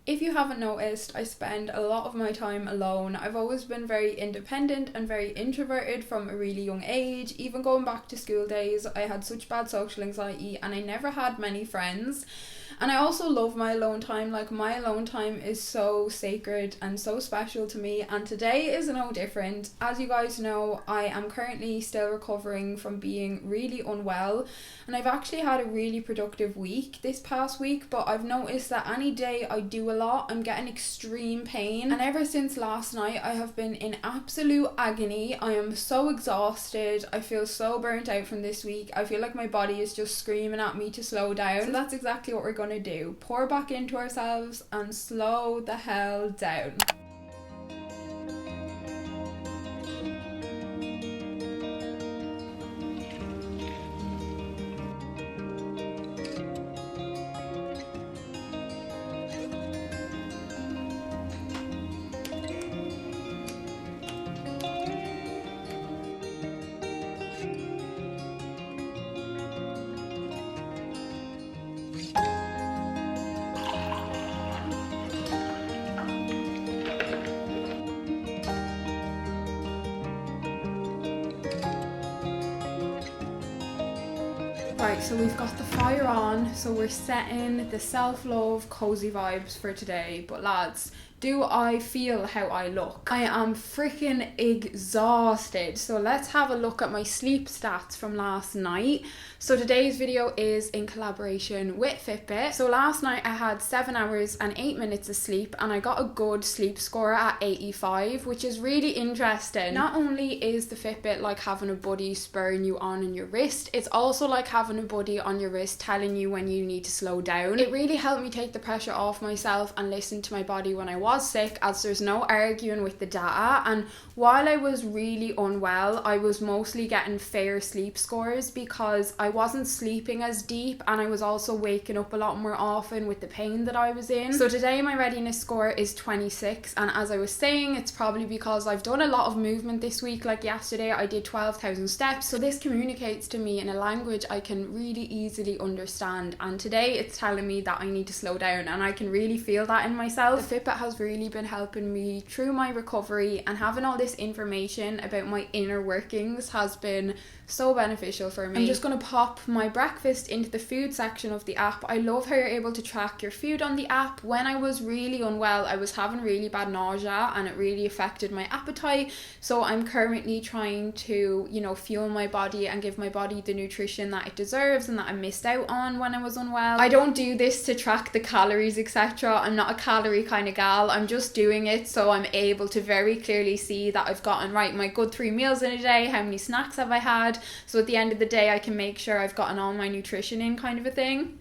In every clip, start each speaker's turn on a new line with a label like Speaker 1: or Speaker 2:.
Speaker 1: If you haven't noticed, I spend a lot of my time alone. I've always been very independent and very introverted from a really young age. Even going back to school days, I had such bad social anxiety and I never had many friends. And I also love my alone time. Like, my alone time is so sacred and so special to me, and today is no different. As you guys know, I am currently still recovering from being really unwell, and I've actually had a really productive week this past week, but I've noticed that any day I do a lot, I'm getting extreme pain. And ever since last night, I have been in absolute agony. I am so exhausted. I feel so burnt out from this week. I feel like my body is just screaming at me to slow down. So that's exactly what we're going to do. Pour back into ourselves and slow the hell down. Right, so we've got the fire on, so we're setting the self-love cozy vibes for today. But lads, do I feel how I look? I am freaking exhausted. So let's have a look at my sleep stats from last night. So today's video is in collaboration with Fitbit. So last night I had 7 hours and 8 minutes of sleep, and I got a good sleep score at 85, which is really interesting. Not only is the Fitbit like having a buddy spurring you on in your wrist, it's also like having a buddy on your wrist telling you when you need to slow down. It really helped me take the pressure off myself and listen to my body when I was sick, as there's no arguing with the data. And while I was really unwell, I was mostly getting fair sleep scores because I wasn't sleeping as deep, and I was also waking up a lot more often with the pain that I was in. So today my readiness score is 26, and as I was saying, it's probably because I've done a lot of movement this week. Like yesterday I did 12,000 steps, so this communicates to me in a language I can really easily understand, and today it's telling me that I need to slow down, and I can really feel that in myself. The Fitbit has really been helping me through my recovery, and having all this information about my inner workings has been so beneficial for me. I'm just going to pop my breakfast into the food section of the app. I love how you're able to track your food on the app. When I was really unwell, I was having really bad nausea and it really affected my appetite, so I'm currently trying to, fuel my body and give my body the nutrition that it deserves and that I missed out on when I was unwell. I don't do this to track the calories, etc. I'm not a calorie kind of gal. I'm just doing it so I'm able to very clearly see that I've gotten right my good 3 meals in a day, how many snacks have I had, so at the end of the day I can make sure I've gotten all my nutrition in, kind of a thing.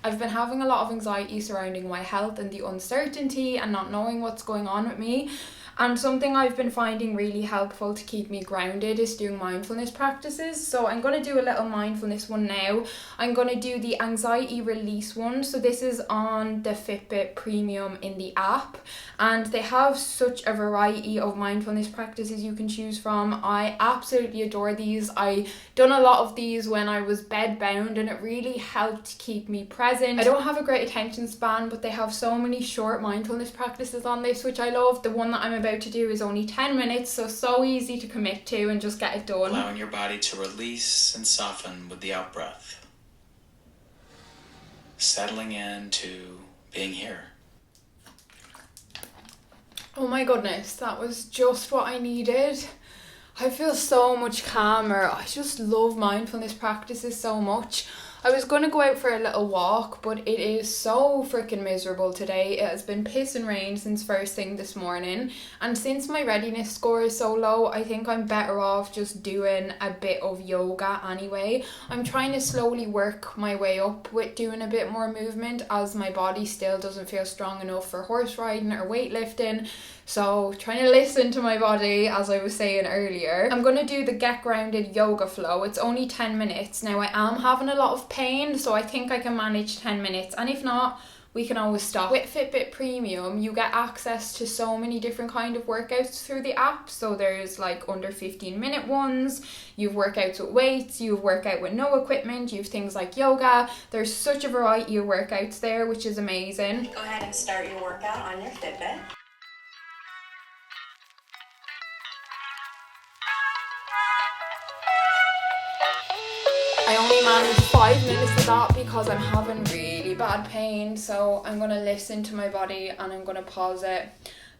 Speaker 1: I've been having a lot of anxiety surrounding my health and the uncertainty and not knowing what's going on with me. And something I've been finding really helpful to keep me grounded is doing mindfulness practices. So I'm going to do a little mindfulness one now. I'm going to do the anxiety release one. So this is on the Fitbit Premium in the app. And they have such a variety of mindfulness practices you can choose from. I absolutely adore these. I done a lot of these when I was bedbound, and it really helped keep me present. I don't have a great attention span, but they have so many short mindfulness practices on this, which I love. The one that I'm about to do is only 10 minutes, so easy to commit to and just get it done.
Speaker 2: Allowing your body to release and soften with the out breath. Settling into being here.
Speaker 1: Oh my goodness, that was just what I needed. I feel so much calmer. I just love mindfulness practices so much. I was going to go out for a little walk, but it is so freaking miserable today. It has been piss and rain since first thing this morning, and since my readiness score is so low, I think I'm better off just doing a bit of yoga anyway. I'm trying to slowly work my way up with doing a bit more movement, as my body still doesn't feel strong enough for horse riding or weightlifting. So trying to listen to my body, as I was saying earlier. I'm going to do the Get Grounded yoga flow. It's only 10 minutes. Now I am having a lot of pain, so I think I can manage 10 minutes. And if not, we can always stop. With Fitbit Premium, you get access to so many different kind of workouts through the app. So there's like under 15-minute ones, you've workouts with weights, you've workout with no equipment, you've things like yoga. There's such a variety of workouts there, which is amazing.
Speaker 3: Go ahead and start your workout on your Fitbit.
Speaker 1: I only managed 5 minutes of that because I'm having really bad pain, so I'm going to listen to my body and I'm going to pause it.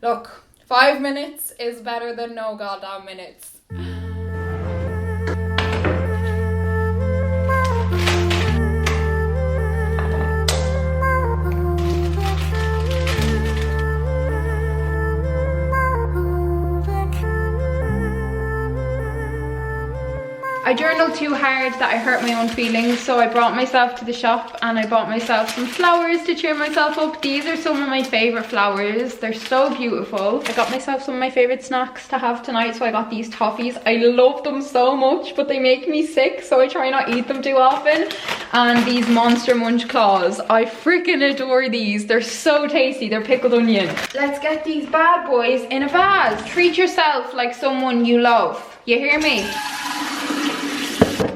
Speaker 1: Look, 5 minutes is better than no goddamn minutes. I journaled too hard that I hurt my own feelings, so I brought myself to the shop and I bought myself some flowers to cheer myself up. These are some of my favourite flowers. They're so beautiful. I got myself some of my favourite snacks to have tonight, so I got these toffees. I love them so much, but they make me sick, so I try not eat them too often. And these Monster Munch claws. I freaking adore these. They're so tasty. They're pickled onion. Let's get these bad boys in a vase. Treat yourself like someone you love. You hear me?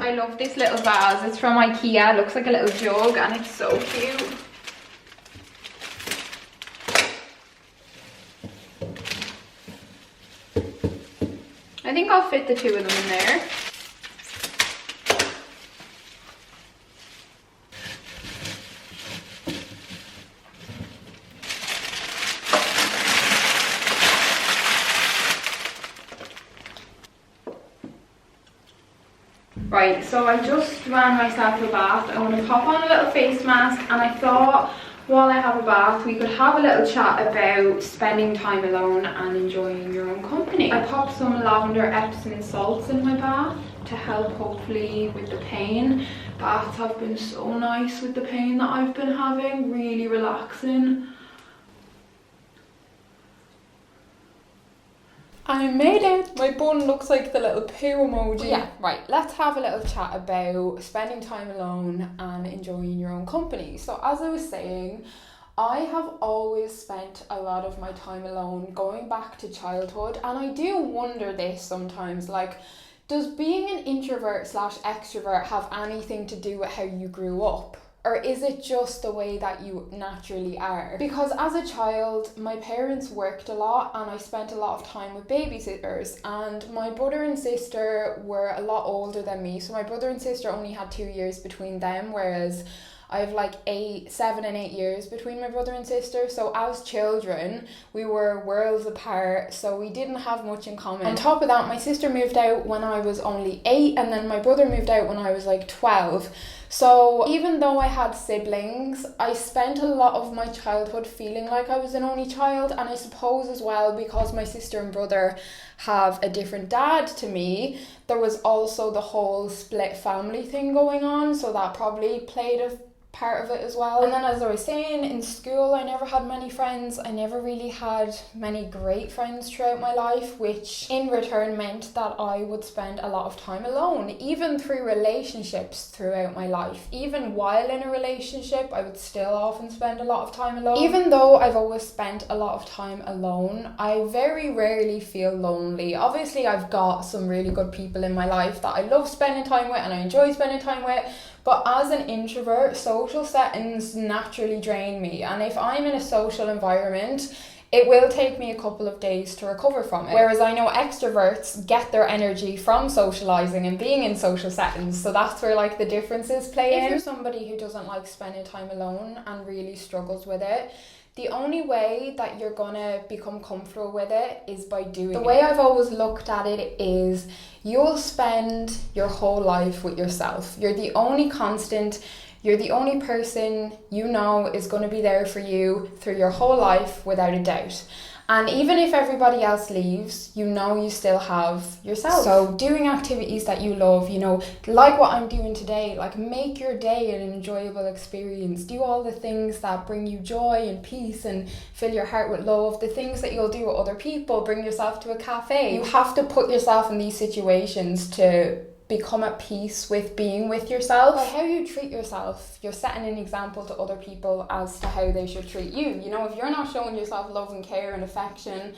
Speaker 1: I love this little vase. It's from IKEA. It looks like a little jug and it's so cute. I think I'll fit the two of them in there. Right, so I just ran myself a bath. I want to pop on a little face mask, and I thought while I have a bath we could have a little chat about spending time alone and enjoying your own company. I popped some lavender Epsom salts in my bath to help hopefully with the pain. Baths have been so nice with the pain that I've been having, really relaxing. I made it! My bun looks like the little poo emoji. Yeah, right, let's have a little chat about spending time alone and enjoying your own company. So as I was saying, I have always spent a lot of my time alone going back to childhood, and I do wonder this sometimes, like, does being an introvert / extrovert have anything to do with how you grew up? Or is it just the way that you naturally are? Because as a child, my parents worked a lot and I spent a lot of time with babysitters, and my brother and sister were a lot older than me. So my brother and sister only had 2 years between them, whereas I have like 7 and 8 years between my brother and sister. So as children, we were worlds apart, so we didn't have much in common. On top of that, my sister moved out when I was only 8, and then my brother moved out when I was like 12. So even though I had siblings, I spent a lot of my childhood feeling like I was an only child, and I suppose as well because my sister and brother have a different dad to me, there was also the whole split family thing going on, so that probably played a part of it as well. And then as I was saying, in school I never had many friends. I never really had many great friends throughout my life, which in return meant that I would spend a lot of time alone, even through relationships throughout my life. Even while in a relationship, I would still often spend a lot of time alone. Even though I've always spent a lot of time alone, I very rarely feel lonely. Obviously I've got some really good people in my life that I love spending time with and I enjoy spending time with, but as an introvert, social settings naturally drain me, and if I'm in a social environment, it will take me a couple of days to recover from it. Whereas I know extroverts get their energy from socialising and being in social settings, so that's where like the differences play in. If you're somebody who doesn't like spending time alone and really struggles with it, the only way that you're gonna become comfortable with it is by doing it. The way I've always looked at it is you'll spend your whole life with yourself. You're the only constant, you're the only person you know is going to be there for you through your whole life without a doubt. And even if everybody else leaves, you know you still have yourself. So doing activities that you love, you know, like what I'm doing today, like make your day an enjoyable experience. Do all the things that bring you joy and peace and fill your heart with love. The things that you'll do with other people, bring yourself to a cafe. You have to put yourself in these situations to become at peace with being with yourself. By how you treat yourself, you're setting an example to other people as to how they should treat you. You know, if you're not showing yourself love and care and affection,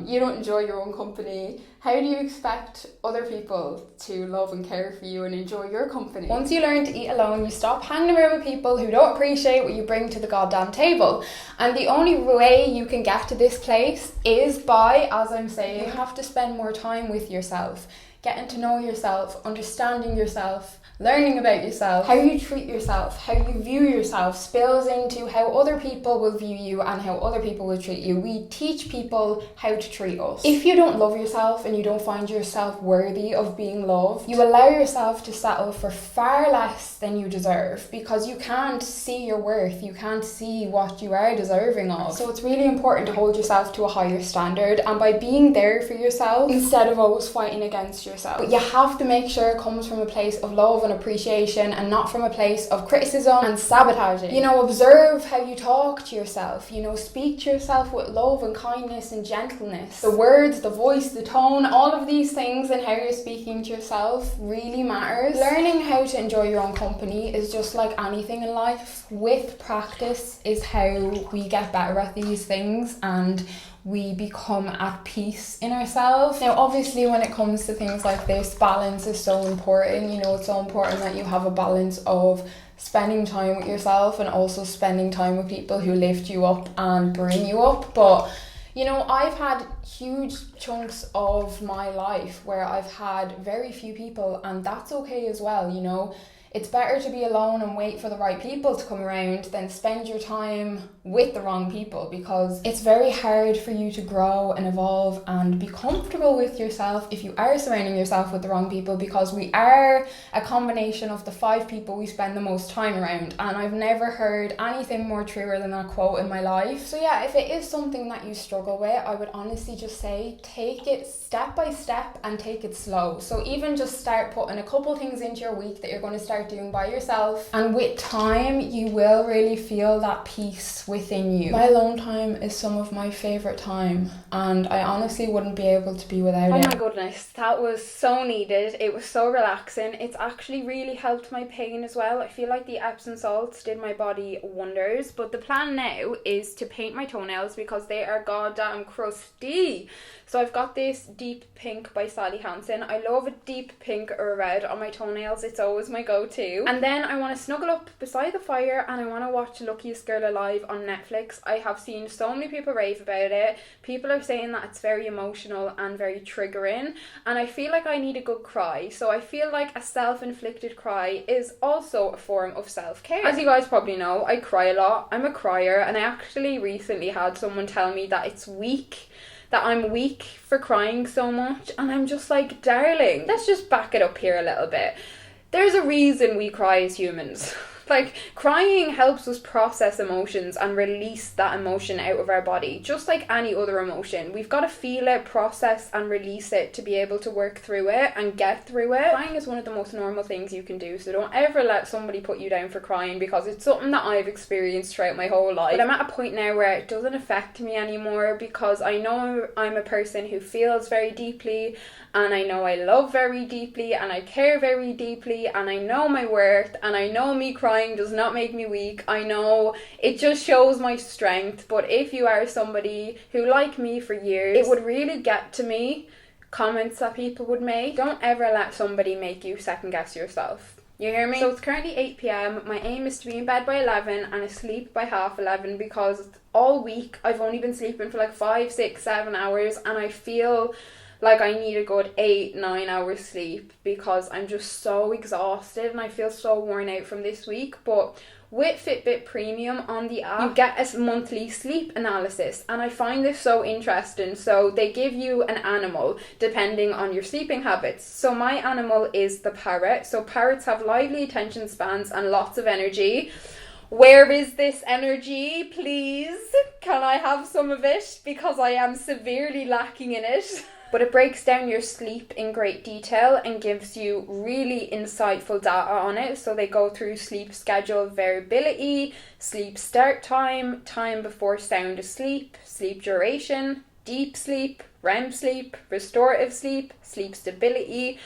Speaker 1: you don't enjoy your own company, how do you expect other people to love and care for you and enjoy your company? Once you learn to eat alone, you stop hanging around with people who don't appreciate what you bring to the goddamn table. And the only way you can get to this place is by, as I'm saying, you have to spend more time with yourself, getting to know yourself, understanding yourself, learning about yourself. How you treat yourself, how you view yourself spills into how other people will view you and how other people will treat you. We teach people how to treat us. If you don't love yourself and you don't find yourself worthy of being loved, you allow yourself to settle for far less than you deserve because you can't see your worth, you can't see what you are deserving of. So it's really important to hold yourself to a higher standard, and by being there for yourself instead of always fighting against yourself. But you have to make sure it comes from a place of love and appreciation and not from a place of criticism and sabotaging. You know, observe how you talk to yourself. You know, speak to yourself with love and kindness and gentleness. The words, the voice, the tone, all of these things and how you're speaking to yourself really matters. Learning how to enjoy your own company is just like anything in life. With practice is how we get better at these things and we become at peace in ourselves. Now, obviously, when it comes to things like this, balance is so important. You know, it's so important that you have a balance of spending time with yourself and also spending time with people who lift you up and bring you up. But, you know, I've had huge chunks of my life where I've had very few people, and that's okay as well, you know. It's better to be alone and wait for the right people to come around than spend your time with the wrong people, because it's very hard for you to grow and evolve and be comfortable with yourself if you are surrounding yourself with the wrong people, because we are a combination of the 5 people we spend the most time around, and I've never heard anything more truer than that quote in my life. So yeah, if it is something that you struggle with, I would honestly just say take it step by step and take it slow. So even just start putting a couple things into your week that you're going to start doing by yourself, and with time you will really feel that peace within you. My alone time is some of my favourite time, and I honestly wouldn't be able to be without it. Oh my goodness, that was so needed. It was so relaxing. It's actually really helped my pain as well. I feel like the Epsom salts did my body wonders. But the plan now is to paint my toenails because they are goddamn crusty. So I've got this deep pink by Sally Hansen. I love a deep pink or a red on my toenails. It's always my go-to. And then I want to snuggle up beside the fire and I want to watch Luckiest Girl Alive on Netflix. I have seen so many people rave about it. People are saying that it's very emotional and very triggering. And I feel like I need a good cry. So I feel like a self-inflicted cry is also a form of self-care. As you guys probably know, I cry a lot. I'm a crier, and I actually recently had someone tell me that it's weak, that I'm weak for crying so much, and I'm just like, darling, let's just back it up here a little bit. There's a reason we cry as humans. Like, crying helps us process emotions and release that emotion out of our body, just like any other emotion. We've got to feel it, process and release it to be able to work through it and get through it. Crying is one of the most normal things you can do, so don't ever let somebody put you down for crying, because it's something that I've experienced throughout my whole life. But I'm at a point now where it doesn't affect me anymore, because I know I'm a person who feels very deeply, and I know I love very deeply, and I care very deeply, and I know my worth, and I know me crying does not make me weak. I know it just shows my strength. But if you are somebody who, like me for years, it would really get to me, comments that people would make. Don't ever let somebody make you second guess yourself. You hear me? So it's currently 8 p.m. My aim is to be in bed by 11 and asleep by 11:30, because all week I've only been sleeping for like 5, 6, 7 hours, and I feel like I need a good 8-9 hours sleep because I'm just so exhausted and I feel so worn out from this week. But with Fitbit Premium on the app, you get a monthly sleep analysis, and I find this so interesting. So they give you an animal depending on your sleeping habits. So my animal is the parrot. So parrots have lively attention spans and lots of energy. Where is this energy, please? Can I have some of it? Because I am severely lacking in it. But it breaks down your sleep in great detail and gives you really insightful data on it. So they go through sleep schedule variability, sleep start time, time before sound asleep, sleep duration, deep sleep, REM sleep, restorative sleep, sleep stability.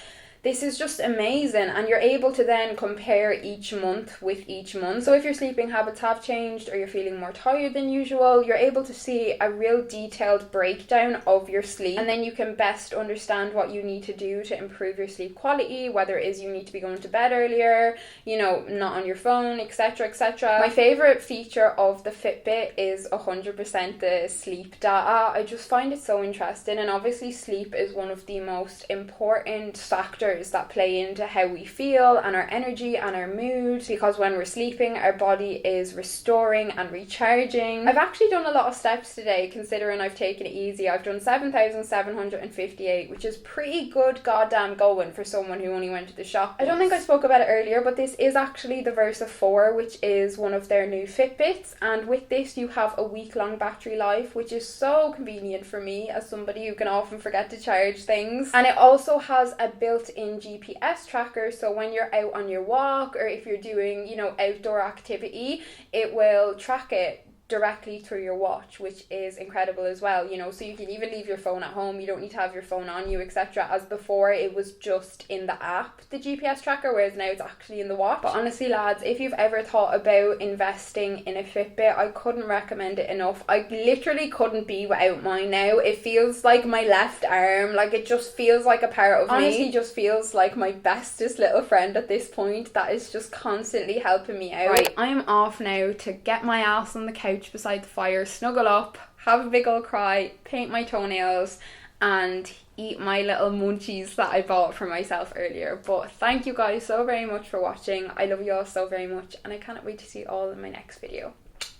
Speaker 1: This is just amazing, and you're able to then compare each month with each month. So if your sleeping habits have changed or you're feeling more tired than usual, you're able to see a real detailed breakdown of your sleep, and then you can best understand what you need to do to improve your sleep quality, whether it is you need to be going to bed earlier, you know, not on your phone, etc, etc. My favorite feature of the Fitbit is 100% the sleep data. I just find it so interesting, and obviously sleep is one of the most important factors that play into how we feel and our energy and our mood, because when we're sleeping our body is restoring and recharging. I've actually done a lot of steps today, considering I've taken it easy. I've done 7,758, which is pretty good goddamn going for someone who only went to the shop. I don't think I spoke about it earlier, but this is actually the Versa 4, which is one of their new Fitbits, and with this you have a week-long battery life, which is so convenient for me as somebody who can often forget to charge things. And it also has a built-in GPS tracker, so when you're out on your walk or if you're doing, you know, outdoor activity, it will track it directly through your watch, which is incredible as well, you know, so you can even leave your phone at home, you don't need to have your phone on you, etc. As before it was just in the app, the GPS tracker, whereas now it's actually in the watch. But honestly lads, if you've ever thought about investing in a Fitbit, I couldn't recommend it enough. I literally couldn't be without mine now. It feels like my left arm, like it just feels like a part of me. Honestly just feels like my bestest little friend at this point, that is just constantly helping me out. Right, I am off now to get my ass on the couch beside the fire, snuggle up, have a big old cry, paint my toenails, and eat my little munchies that I bought for myself earlier. But thank you guys so very much for watching. I love you all so very much, and I cannot wait to see you all in my next video.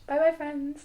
Speaker 1: Bye bye friends.